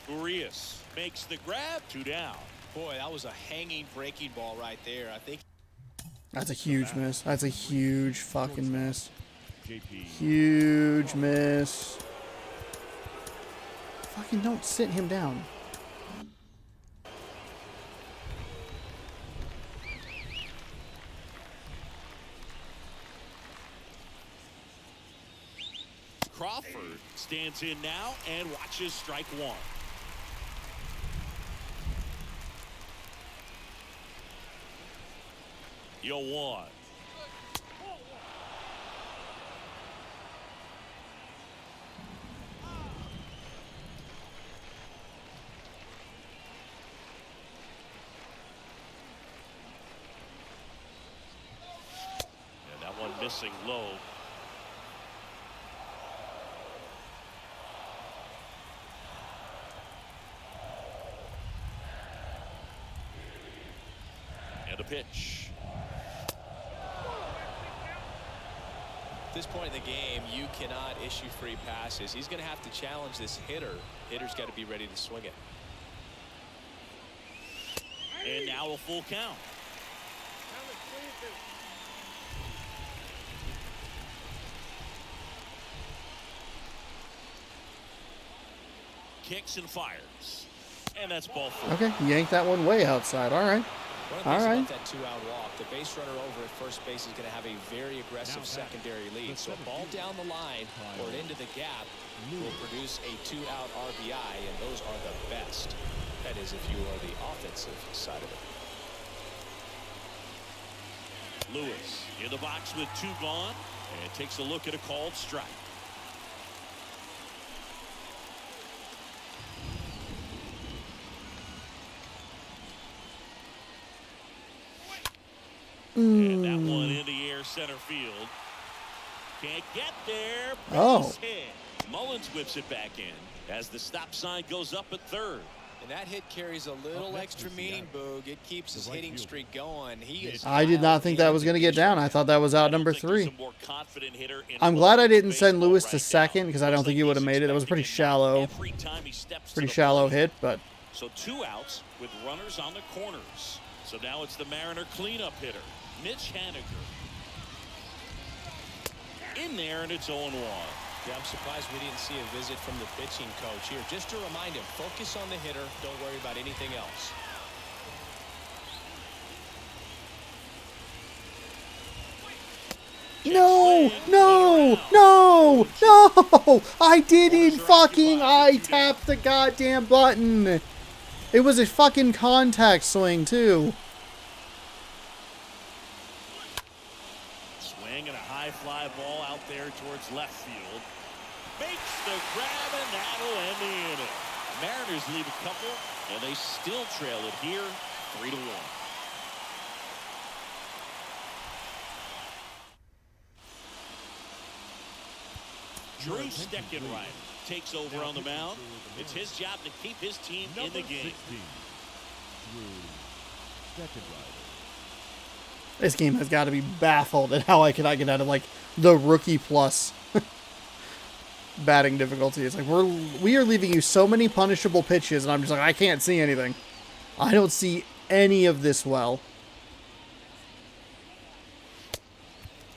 Urias makes the grab, 2 down. Boy, that was a hanging breaking ball right there. I think that's a huge miss. That's a huge fucking miss. Huge miss. Fucking don't sit him down. Crawford stands in now and watches strike 1. Yo 1. And that one missing low. And a pitch. at this point in the game, you cannot issue free passes. He's going to have to challenge this hitter. Hitter's got to be ready to swing it. And now a full count. Kicks and fires. And that's ball four. Okay, yanked that one way outside. All right. All right. That two-out walk, the base runner over at first base is going to have a very aggressive secondary lead. So a ball down the line or into the gap will produce a two-out RBI, and those are the best. That is, if you are the offensive side of it. Lewis in the box with two gone and takes a look at a called strike. And that one in the air center field. Can't get there. Base hit. Mullins whips it back in as the stop sign goes up at third. And that hit carries a little extra meaning, Boog. It keeps his hitting streak going. I did not think that was going to get down. I thought that was out number 3. I'm glad I didn't send Lewis to second because I don't think he would have made it. That was a pretty shallow hit, but. So 2 outs with runners on the corners. So now it's the Mariner cleanup hitter, Mitch Haniger. In there, and it's 0-1. Yeah, I'm surprised we didn't see a visit from the pitching coach here. Just to remind him, focus on the hitter. Don't worry about anything else. No, no, no, no! I didn't fucking, I tapped the goddamn button. It was a fucking contact swing, too. Swing and a high fly ball out there towards left field. Makes the grab, and that'll end the inning. Mariners leave a couple, and they still trail it here, 3-1. Drew Steckenrider takes over on the mound. It's his job to keep his team in the game. This game has got to be baffled at how I cannot get out of, like, the rookie plus batting difficulty. It's like we are leaving you so many punishable pitches, and I'm just like, I can't see anything. I don't see any of this well.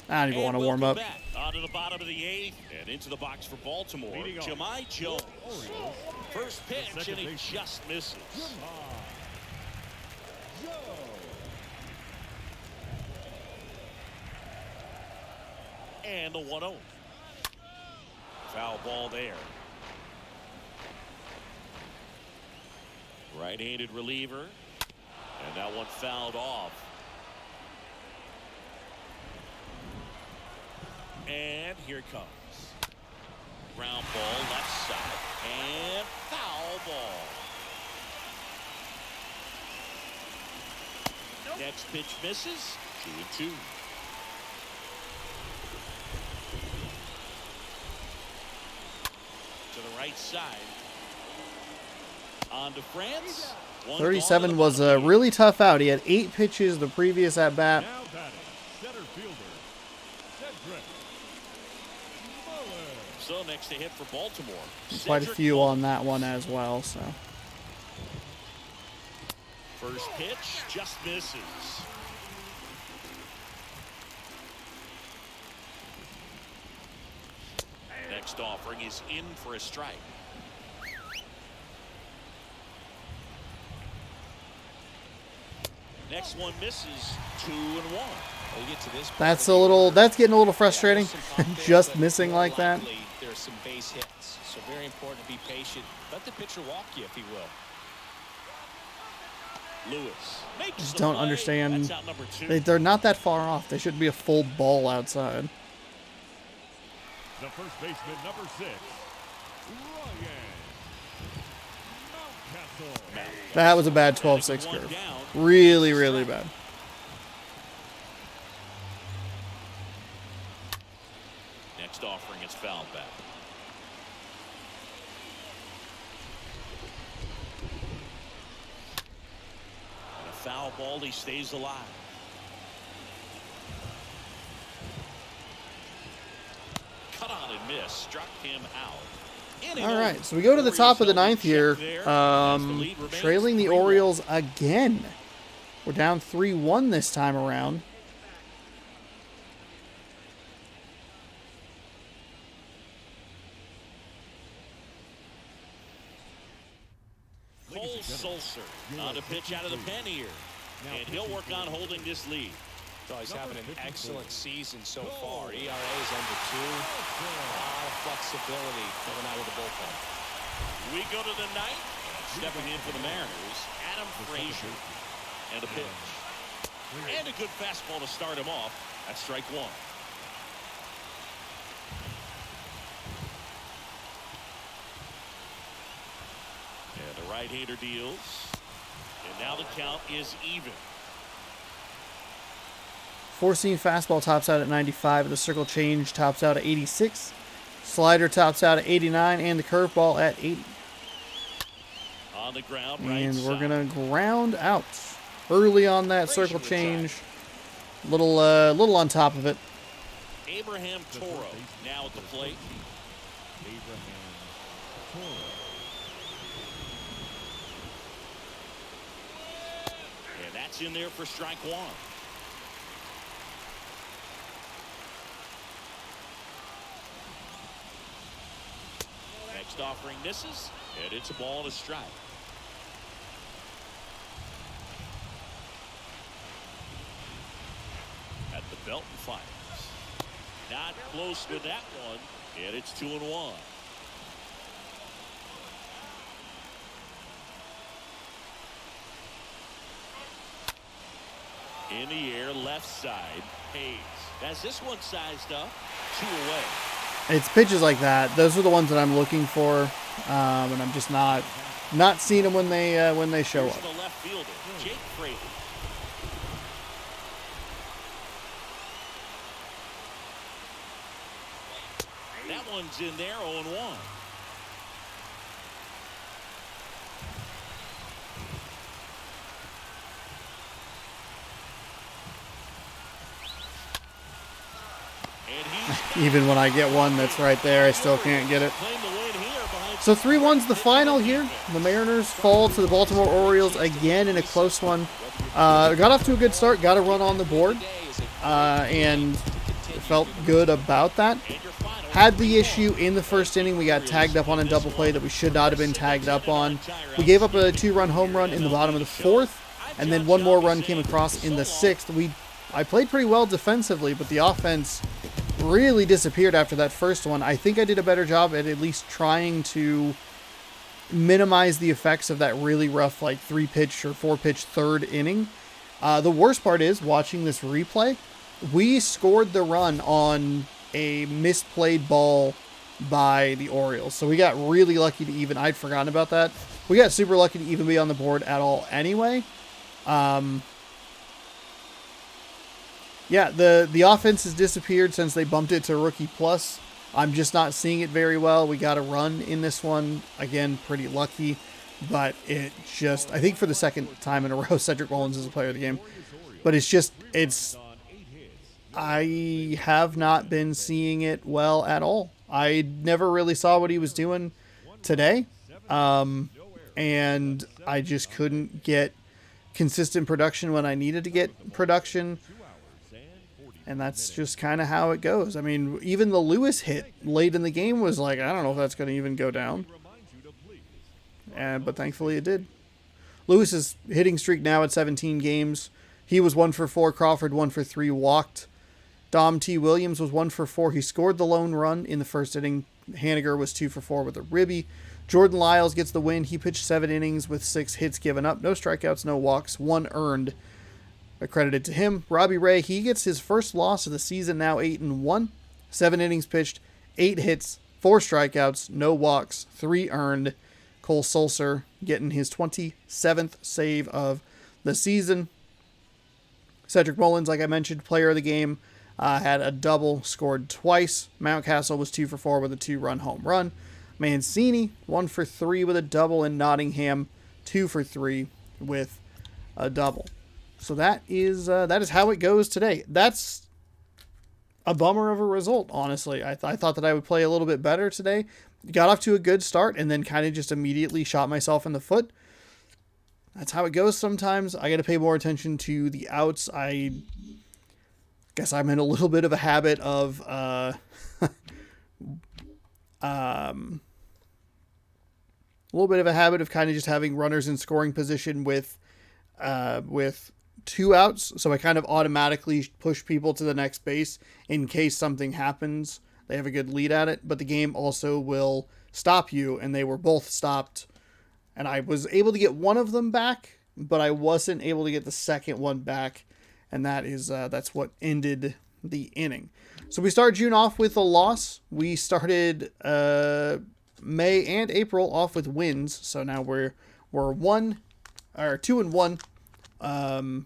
I don't even want to warm up. On to the bottom of the 8th and into the box for Baltimore. Jahmai Jones. First pitch, and he just misses. And the 1-0. Foul ball there. Right-handed reliever. And that one fouled off. And here it comes. Ground ball left side. And foul ball. Next pitch misses. 2-2. To the right side. On to France. 37 was a really tough out. He had 8 pitches the previous at bat. Now batting, center fielder, Cedric Muller. So next to hit for Baltimore. Quite a few on that one as well. So first pitch just misses. Next offering is in for a strike. Next one misses. 2-1. We get to this. that's getting a little frustrating. Just missing like that. There's some base hits, so very important to be patient. Let the pitcher walk you if he will. Lewis makes Just the don't play. understand. That's out number 2. They're not that far off. They should be a full ball outside. The first baseman, number 6, Ryan Mountcastle. That was a bad 12-6 curve. Really, really bad. Next offering is fouled back. And a foul ball, he stays alive. Cut on and miss, struck him out. All right, so we go to the top of the 9th here, trailing the Orioles again. We're down 3-1 this time around. Cole Sulser on a pitch out of the pen here. And he'll work on holding this lead. So he's having an excellent season so far. ERA is under 2. A lot of flexibility coming out of the bullpen. We go to the 9th. Stepping in for the Mariners, Adam Frazier. And a pitch. And a good fastball to start him off. That's strike 1. And the right-hander deals. And now the count is even. Four-seam fastball tops out at 95. The circle change tops out at 86. Slider tops out at 89. And the curveball at 80. On the ground, right And we're side. going to ground out early on that circle change. Little on top of it. Abraham Toro now at the plate. Abraham Toro. And that's in there for strike 1. Next offering misses, and it's a ball and a strike. At the belt and fires. Not close with that one, and it's 2-1. In the air, left side, Hayes. That's this one sized up, 2 away. It's pitches like that. Those are the ones that I'm looking for, and I'm just not seeing them when they show Here's up. the left fielder, Jake Fraley. That one's in there, 0-1. Even when I get one that's right there, I still can't get it. So 3-1's the final here. The Mariners fall to the Baltimore Orioles again in a close one. Got off to a good start, got a run on the board, and felt good about that. Had the issue in the first inning. We got tagged up on a double play that we should not have been tagged up on. We gave up a 2-run home run in the bottom of the fourth, and then one more run came across in the sixth. I played pretty well defensively, but the offense really disappeared after that first one. I think I did a better job at least trying to minimize the effects of that really rough, like 3-pitch or 4-pitch third inning. The worst part is watching this replay. We scored the run on a misplayed ball by the Orioles. So we got really lucky to even, I'd forgotten about that. We got super lucky to even be on the board at all anyway. Yeah, the offense has disappeared since they bumped it to Rookie Plus. I'm just not seeing it very well. We got a run in this one. Again, pretty lucky. But it just, I think for the second time in a row, Cedric Mullins is the player of the game. But I have not been seeing it well at all. I never really saw what he was doing today. And I just couldn't get consistent production when I needed to get production. And that's just kind of how it goes. I mean, even the Lewis hit late in the game was like, I don't know if that's going to even go down. But thankfully it did. Lewis's hitting streak now at 17 games. He was 1 for 4. Crawford 1 for 3, walked. Dom T. Williams was 1 for 4. He scored the lone run in the first inning. Haniger was 2 for 4 with a ribby. Jordan Lyles gets the win. He pitched 7 innings with 6 hits given up. No strikeouts, no walks, 1 earned. Accredited to him. Robbie Ray, he gets his first loss of the season, now 8-1. 7 innings pitched, 8 hits, 4 strikeouts, no walks, 3 earned. Cole Sulser getting his 27th save of the season. Cedric Mullins, like I mentioned, player of the game, had a double, scored twice. Mountcastle was 2 for 4 with a 2-run home run. Mancini, 1 for 3 with a double. And Nottingham, 2 for 3 with a double. So that is how it goes today. That's a bummer of a result, honestly. I thought that I would play a little bit better today. Got off to a good start and then kind of just immediately shot myself in the foot. That's how it goes sometimes. I got to pay more attention to the outs. I guess I'm in a little bit of a habit of kind of just having runners in scoring position with 2 outs. So I kind of automatically push people to the next base in case something happens. They have a good lead at it, but the game also will stop you, and they were both stopped. And I was able to get one of them back, but I wasn't able to get the second one back, and that's what ended the inning. So we start June off with a loss. We started May and April off with wins, so now we're 2-1 on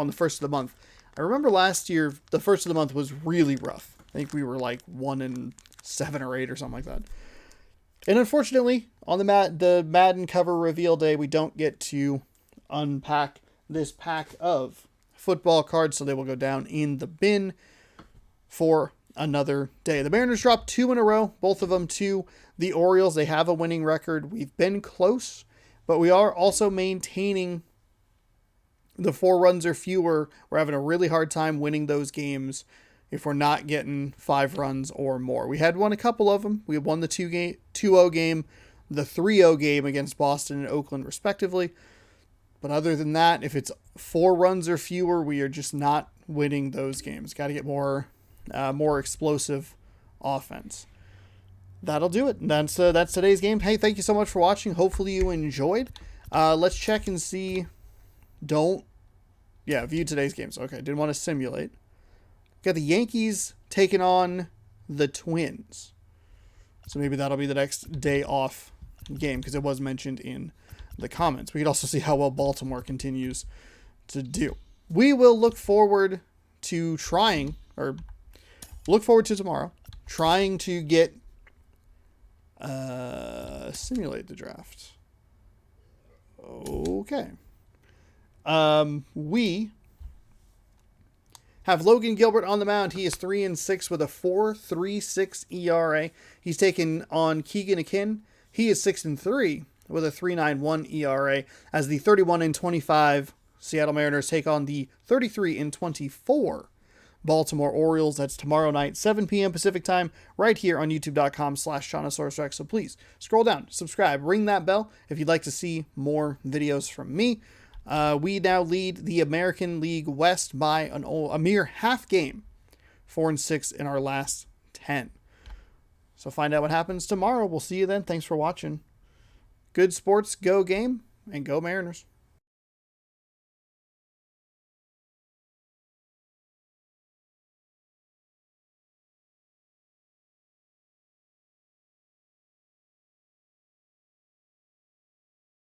the first of the month. I remember last year the first of the month was really rough. I think we were like 1-7 or 8 or something like that. And unfortunately, on the Madden cover reveal day, we don't get to unpack this pack of football cards, so they will go down in the bin for another day. The Mariners dropped 2 in a row, both of them to the Orioles. They have a winning record. We've been close, but we are also maintaining the 4 runs or fewer. We're having a really hard time winning those games if we're not getting 5 runs or more. We had won a couple of them. We won the 2-0 game, the 3-0 game against Boston and Oakland, respectively. But other than that, if it's 4 runs or fewer, we are just not winning those games. Got to get more explosive offense. That'll do it. That's today's game. Hey, thank you so much for watching. Hopefully you enjoyed. Let's check and see. View today's games. Okay, didn't want to simulate. Got the Yankees taking on the Twins. So maybe that'll be the next day off game because it was mentioned in the comments. We could also see how well Baltimore continues to do. We will look forward to tomorrow, trying to get simulate the draft. Okay. We have Logan Gilbert on the mound. He is 3-6 with a 4.36 ERA. He's taken on Keegan Akin. He is 6-3 with a 3.91 ERA as the 31-25 Seattle Mariners take on the 33-24 Baltimore Orioles. That's tomorrow night, 7 p.m. Pacific time, right here on youtube.com/ChanasaurusRex. So please scroll down, subscribe, ring that bell if you'd like to see more videos from me. We now lead the American League West by a mere half game, 4-6 in our last 10. So find out what happens tomorrow. We'll see you then. Thanks for watching. Good sports, go game, and go Mariners.